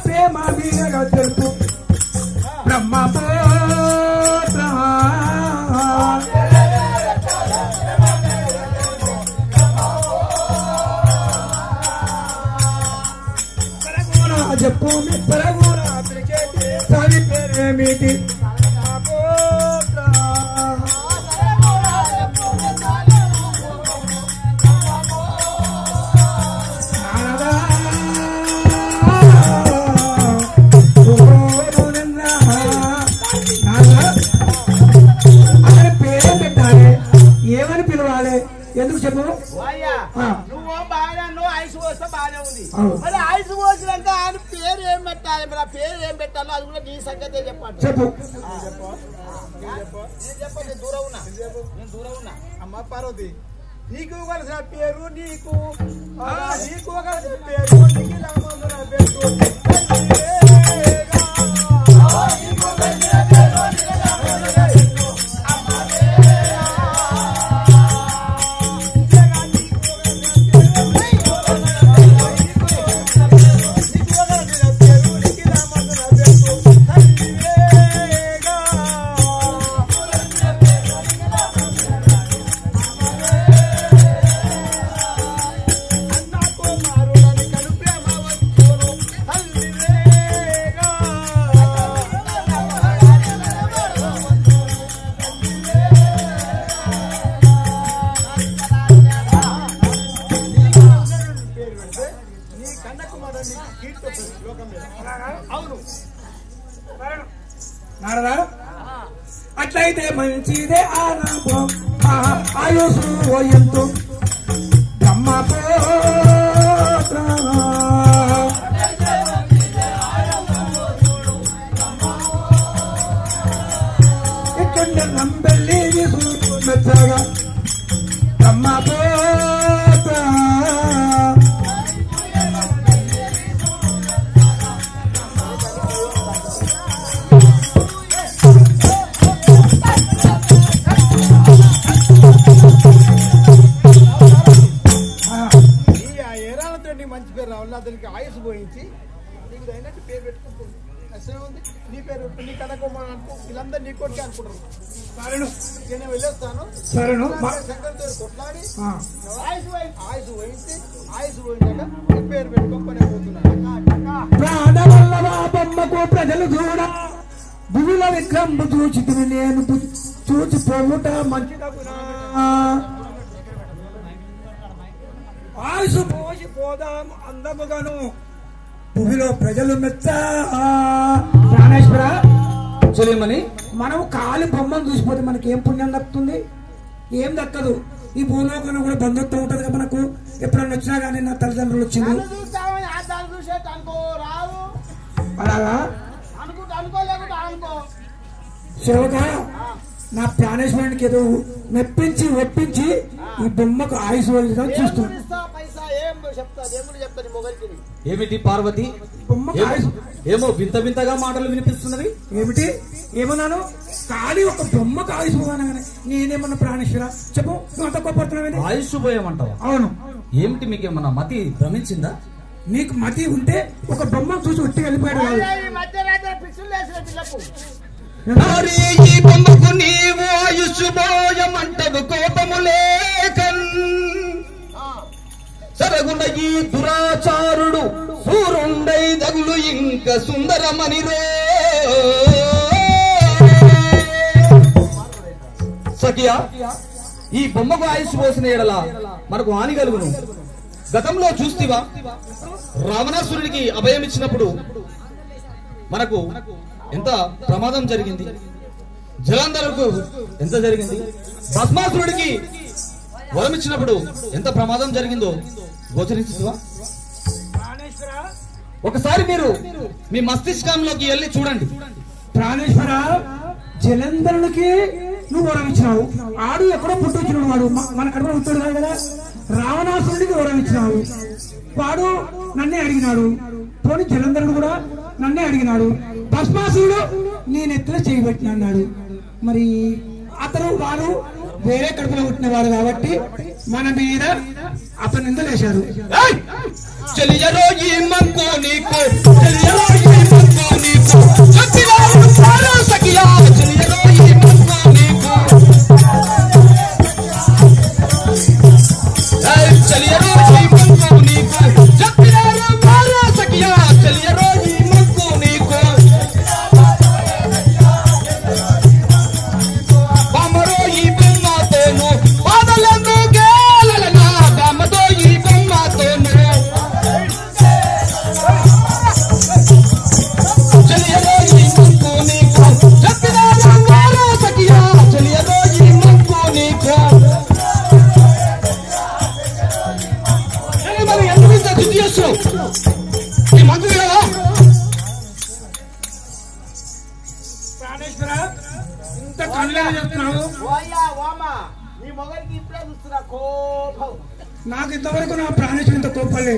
ప్రేమ మీరగా తెలుపు బ్రహ్మపుత్ర చెప్పు సరి పేరేమిటి ఏమని పిలవాలి ఎందుకు చెప్పు నువ్వు బాగా నువ్వు ఐసు పోస్తే బాగానే ఉంది మరి ఐసు పోసినాక ఆయన పేరు ఏం పెట్టాలి మరి ఆ పేరు ఏం పెట్టాలో అది కూడా నీ సంగతే చెప్పండి చెప్పు నేను దూరం ఉన్నా అమ్మ పార్వతి నీకు కలిసిన పేరు నీకు కలిసిన పేరు నీకు రామందున పెట్టు అట్లయితే మంచిదే ఆనందం ఆయుష్ ఎంతో బ్రహ్మపుత్ర ఇక్కడ నంబెల్లి మెచ్చగా బ్రహ్మపుత్ర మంచి పేరు రావాలి అతనికి ఆయుష్ పోయించి నీకు అయినట్టు పేరు పెట్టుకుంటుంది ఉంది నీ పేరు నీ కనకమ్మ అనుకో వీళ్ళందరూ నీ కొడుకు అనుకుంటారు నేను వెళ్ళొస్తాను శంకర్తో కొట్లాడి ఆయుష్ పోయించి పేరు పెట్టుకోని బొమ్మకు ప్రజలు చూడ భూమిలో విక్రము చూచి నేను చూచి పోవుట మంచిదగునా ఆయుష్ పోసి పోదాం అందముగాను భూమిలో ప్రజలు మెచ్చ ప్రాణేశ్వర చెలియమని మనం కాలి బొమ్మను చూసిపోతే మనకి ఏం పుణ్యం దక్కుతుంది ఏం దక్కదు ఈ భూలోకంలో కూడా బంధుత్వం ఉంటది కదా మనకు ఎప్పుడన్నా వచ్చినా కానీ నా తల్లిదండ్రులు వచ్చింది అలాగా శివక నా ప్రాణేశ్వరునికి ఏదో మెప్పించి ఒప్పించి ఈ బొమ్మకు ఆయుష్ వదిలిగా చూస్తుంది ఏమిటి పార్వతి ఏమో వింత వింతగా మాటలు వినిపిస్తున్నవి ఏమిటి ఏమన్నాను ఖాళీ ఒక బొమ్మకు ఆయుష్ పోగానే నేనేమన్నా ప్రాణేశ్వర చెప్పు నువ్వు అంత కోపడుతున్నావు ఆయుష్ పోయామంటావా అవును ఏమిటి మీకేమన్నా మతి భ్రమించిందా నీకు మతి ఉంటే ఒక బొమ్మను చూసి ఒట్టి వెళ్ళిపోయాడు ఈ బొమ్మకు నీవు ఆయుష్ పోయమంటవు కోపము లేకన్ సరగుణ ఈ దురాచారుడు సూరుండై దగులు ఇంక సుందరమని సఖియా ఈ బొమ్మకు ఆయుష్ పోసిన ఎడల మనకు హాని కలుగును గతంలో చూస్తేవా రావణాసురుడికి అభయం ఇచ్చినప్పుడు మనకు ఎంత ప్రమాదం జరిగింది జలంధరుకు ఎంత జరిగింది భస్మాసురుడికి వరం ఇచ్చినప్పుడు ఎంత ప్రమాదం జరిగిందో గోచరించువా ఒకసారి మీరు మీ మస్తిష్కంలోకి వెళ్ళి చూడండి ప్రాణేశ్వర జలంధరునికి నువ్వు వరం ఇచ్చినావు ఆడు ఎక్కడో పుట్టొచ్చినాడు వాడు మన కడుపులో పుట్టాడు కాదు కదా రావణాసురుడికి వరం ఇచ్చినావు వాడు నన్నే అడిగినాడు పోనీ జలంధరుడు కూడా నన్నే అడిగినాడు భస్మాసురుడు నేనెత్తున చేయబెట్టిన అన్నాడు మరి అతను వాడు వేరే కడుపులో పుట్టినవాడు కాబట్టి మన మీద అతను నిందలేశారు చెలియరో ఈ మంకు నీకు చెలియరో ఈ మొక్కు నీకు బామరో ఈ బొమ్మతోను బాధలను గేలనా బామతో ఈ బొమ్మతోను చెలియరో ఈ మొక్కు నీకు చెప్పిన రంగాలో సఖియా చెలియరో ఈ మొక్కు నీకు మరి ఎందుకు ఇంత దిద్దు చేస్తున్నావు ఈ మంత్రి కదా ప్రాణేశ్వర ఇంత కళ్ళగా చెప్తున్నావు. ఓయ్యా ఓమా నీ మొగలికి ఇప్పుడే చూస్తున్నా కోపం. నాకు ఇంతవరకు నా ప్రాణేశ్వరు ఇంత కోపలే.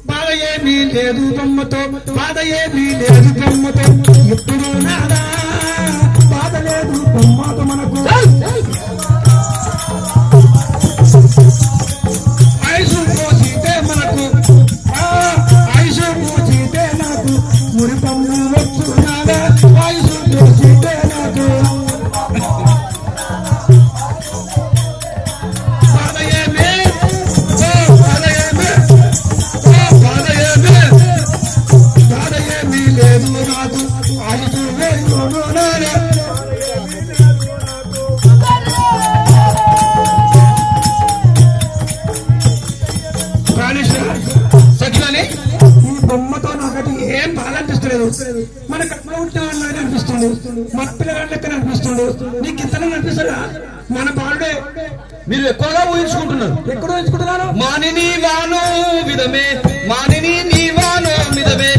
బాధ ఏమీ లేదు బొమ్మతో, బాధ ఏమీ లేదు బొమ్మతో, ఎప్పుడు నాదా బాధ లేదు బొమ్మతో మనకు. ఐసు పోసితే మనకు ఐసు పోసితే నాకు మురి పన్ను వచ్చున్నాదా ఐసు పోసితే నాకు బాధ ఏమీ బాధ ఏమీ బాధ ఏమీ లేదు నాకు ఐసు వేసుకున్నానే. సఖిలాని ఈ బొమ్మతో నాకటి ఏం బాధ అనిపిస్తలేదు. మన కట్న ఉంటే వాళ్ళని అనిపిస్తుంది, మన పిల్లగాళ్ళ లెక్కన అనిపిస్తుంది. నీకు ఇంతనే అనిపిస్తుందా? మన బాలుడే. మీరు ఎక్కువగా ఊహించుకుంటున్నారు. ఎక్కడో ఎంచుకుంటున్నారు. మానిని వానో విధమే మానిని నీ వానో విధమే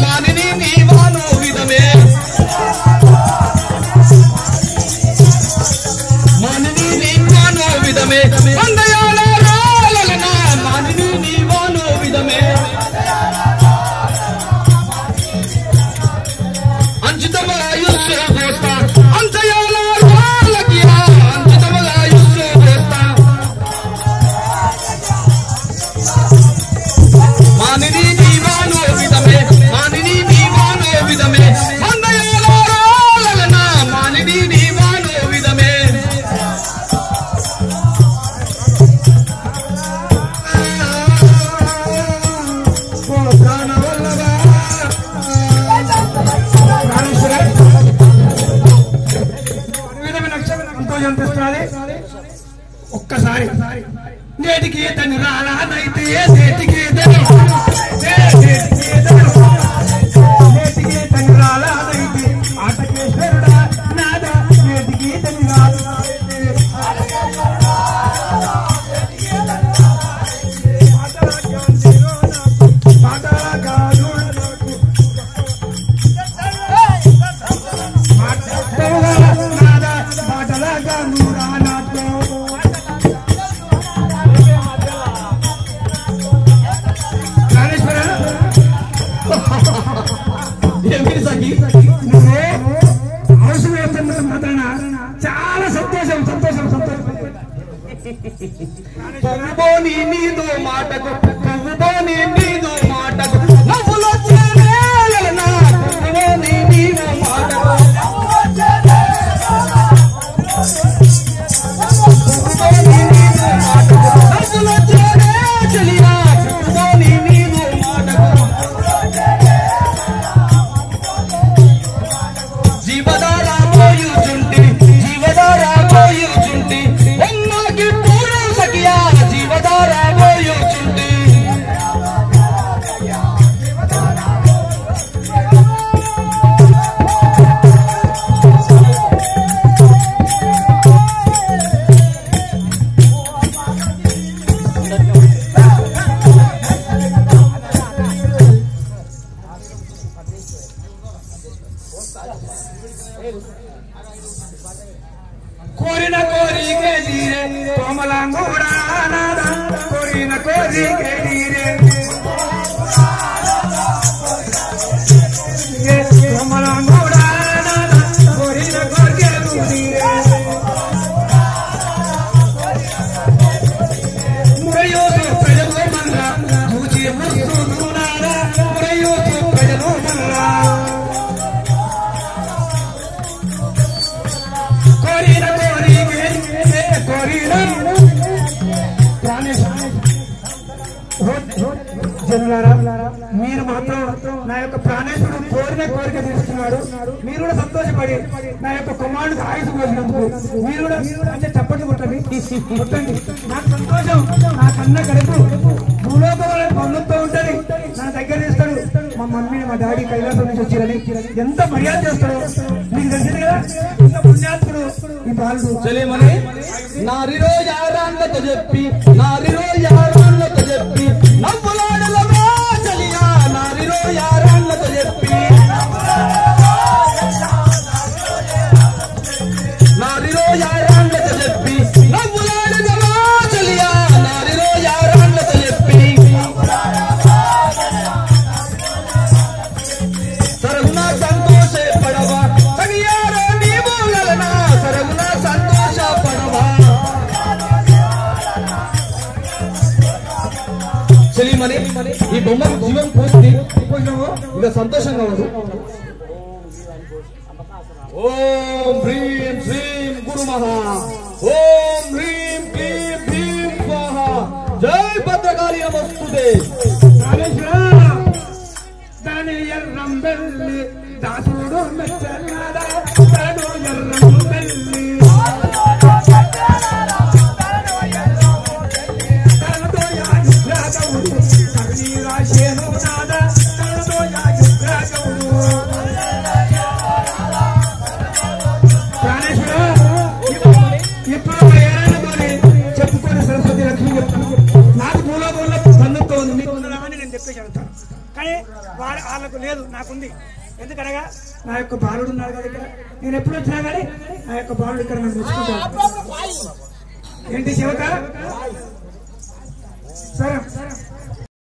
మానిని నీ వానో విధమే మానిని నీ వానో విధమే మందయాల రాలన మానిని నీ వానో విధమే అంచితమలాయుష్య గోస్తా అంతయాల రాలకియా అంచితమలాయుష్య గోస్తా మానిని నీ వానో విధమే మానిని నీ వానో విధమే మందయాల రాలన మానిని నీ వానో విధమే ఓ ప్రాణవల్లభా. ప్రాణేశ్వర విధమైన సంతోషం అనిపిస్తున్నది. ఒక్కసారి నేటికి తను రానైతే నేటికి నేటికి తను రానైతే ఆటకేశ్వరుడా నాదా నేటికి తను రానైతే మాటలాగా నూరా నాతో ప్రాణేశ్వర ఏమిటి సఖి నువ్వు అవసరం వేస్తున్న మాత్రాన చాలా సంతోషం సంతోషం సంతోషం. పువ్వుబోని నీదు మాటకు పువ్వుబోని నీదు మాటకు నవ్వులో చేరేలనా పువ్వుబోని నీదు మాటకు పువ్వుబోని నీదు మాటకు నవ్వులో చేరే చెలియా పువ్వుబోని నీదు మాటకు జీవధారా పోయుచుంటి జీవధారా పోయుచుంటి ఒమ్మాకి పూరు సఖియా జీవధారా పోయుచుంటి కోరిన కోరికే తీరే కోమలాంగూడా నాదా కోరిన కోరికే తీరే కోమలాంగూడా నాదా కోరిన కోరికే తీరే మురయోసు ప్రజలు మల్లా చూచి ముస్తూ నాదా మురయోసు ప్రజలు మల్లా కోరిన కోరికే కోరిన ప్రాణేశ్వర జనులారా, మీరు మాత్రం నా యొక్క ప్రాణేశ్వరుడు కోరిన కోరిక తీరుస్తున్నాడు. మీరు కూడా సంతోషపడి నా యొక్క కుమారుడికి ఆయుధ పోసినందుకు మీరు కూడా అంటే చప్పట్లు కొట్టండి. నాకు సంతోషం. నా కన్న కడుపు భూలోకంలో బంధుతో ఉంటది. నా దగ్గర తీస్తాడు. మా మమ్మీ మా డాడీ కైలాసం నుంచి వచ్చారని ఎంత మర్యాద చేస్తాడో మీకు తెలిసింది కదా. ఇంత పుణ్యాత్ముడు ఈ బాలుడు. చెలిమని నారిరో యారాన్లతో చెప్పి నారిరో యారాన్లతో చెప్పి నవ్వులాడలమా చెలియా నారిరో యారాన్లతో చెప్పి నారిరో యారాన్లతో చెప్పి నవ్వులాడలమా చెలియా నారిరో యారాన్లతో చెప్పి సరగుణ సంతోష పడవా సగియారో నీ మూలన సరగుణ సంతోష పడవా చెలిమని ఈ బొమ్మకు జీవం పోసి ఇక సంతోషంగా ఉంది. ఓం హ్రీం శ్రీం గురు మహా ఓం హ్రీం క్లీం భీం స్వాహా జై భద్రకాళి నమస్తుతే. దాని ఎర్రం బెల్లి దాసుడు మెచ్చనాడా తడు ఎర్రం బెల్లి తనతో యాగవుడు కర్ణీ రాశేను నాద తనతో యాగవుడు ప్రాణేశ్వర ఇప్పుడు ఏనాడని చెప్పుకొని సరస్వతి లక్ష్మి నాకు భూలోకంలో బంధుత్వం ఉంది. మీకు ఉందని నేను చెప్పేసి వెళ్తాను. కానీ వాళ్ళకు లేదు, నాకుంది. ఎందుకనగా నా యొక్క బాలుడు ఉన్నాడు కదా ఇక్కడ. నేను ఎప్పుడు వచ్చినా కానీ నా యొక్క బాలుడు ఇక్కడ నన్ను మెచ్చుకుంటాను. ఏంటి శివక సరే